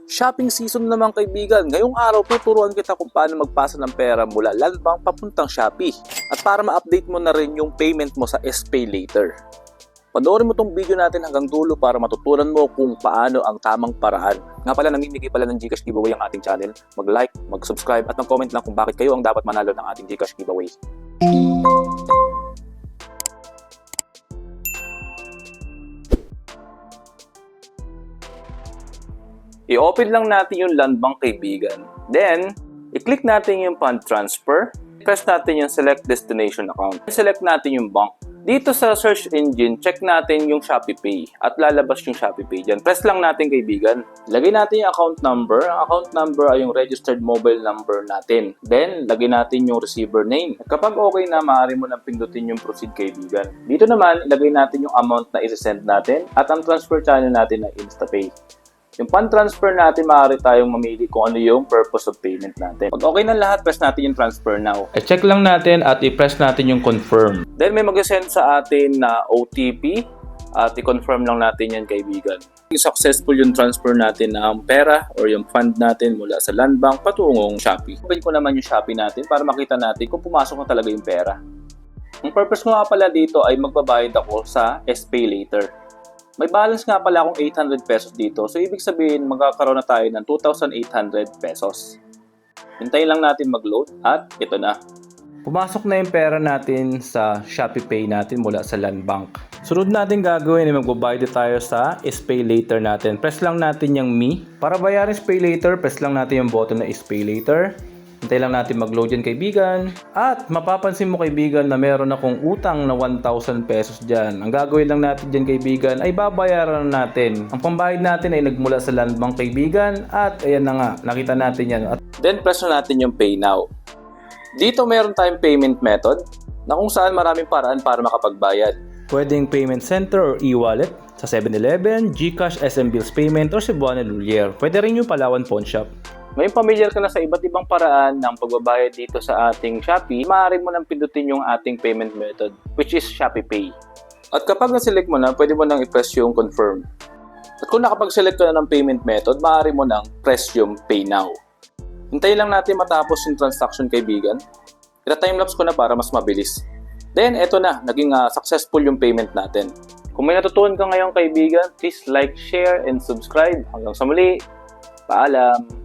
Shopping season naman kaibigan, ngayong araw tuturuan kita kung paano magpasa ng pera mula Landbank papuntang Shopee at para ma-update mo na rin yung payment mo sa SPay Later. Panoorin mo tong video natin hanggang dulo para matutunan mo kung paano ang tamang paraan. Nga pala, namimigay pala ng GCash giveaway ang ating channel. Mag-like, mag-subscribe at mag-comment lang kung bakit kayo ang dapat manalo ng ating GCash giveaway. I-open lang natin yung Landbank kaibigan. Then, i-click natin yung fund transfer. Press natin yung select destination account. Select natin yung bank. Dito sa search engine, check natin yung Shopee Pay at lalabas yung Shopee Pay dyan. Press lang natin kaibigan. Lagay natin yung account number. Ang account number ay yung registered mobile number natin. Then, lagay natin yung receiver name. At kapag okay na, maaari mo nang pindutin yung proceed kaibigan. Dito naman, ilagay natin yung amount na i-send natin at ang transfer channel natin ay InstaPay. Yung fund transfer natin, maaari tayong mamili kung ano yung purpose of payment natin. Pag okay na lahat, press natin yung transfer now. I-check lang natin at i-press natin yung confirm. Then may mag-send sa atin na OTP at i-confirm lang natin yan kaibigan. Successful yung transfer natin ng pera or yung fund natin mula sa Landbank patungong Shopee. Open ko naman yung Shopee natin para makita natin kung pumasok na talaga yung pera. Ang purpose ko nga pala dito ay magbabayad ako sa SPay Later. May balance nga pala akong 800 pesos dito. So, ibig sabihin, magkakaroon na tayo ng 2,800 pesos. Hintayin lang natin mag-load at ito na. Pumasok na yung pera natin sa Shopee Pay natin mula sa Landbank. Sunod natin gagawin ay magbabayad tayo sa SPay Later natin. Press lang natin yung Me. Para bayarin SPay Later, press lang natin yung button na SPay Later. Hintay lang natin mag-load yan kaibigan. At mapapansin mo kaibigan na meron akong utang na 1,000 pesos dyan. Ang gagawin lang natin dyan kaibigan ay babayaran natin. Ang pambayad natin ay nagmula sa Landbank kaibigan. At ayan na nga, nakita natin yan. At then press na natin yung Pay Now. Dito meron tayong payment method na kung saan maraming paraan para makapagbayad. Pwedeng payment center or e-wallet sa 7-Eleven, GCash, SM Bills Payment or Cebuana Lulier. Pwede rin yung Palawan Pawn Shop. Ngayon familiar ka na sa iba't ibang paraan ng pagbabayad dito sa ating Shopee, maaari mo nang pindutin yung ating payment method, which is Shopee Pay. At kapag na-select mo na, pwede mo nang i-press yung confirm. At kung nakapag-select ka na ng payment method, maaari mo nang press yung Pay Now. Hintayin lang natin matapos yung transaction kaibigan. Ita-timelapse ko na para mas mabilis. Then, eto na, naging successful yung payment natin. Kung may natutunan ka ngayon kaibigan, please like, share, and subscribe. Hanggang sa muli, paalam!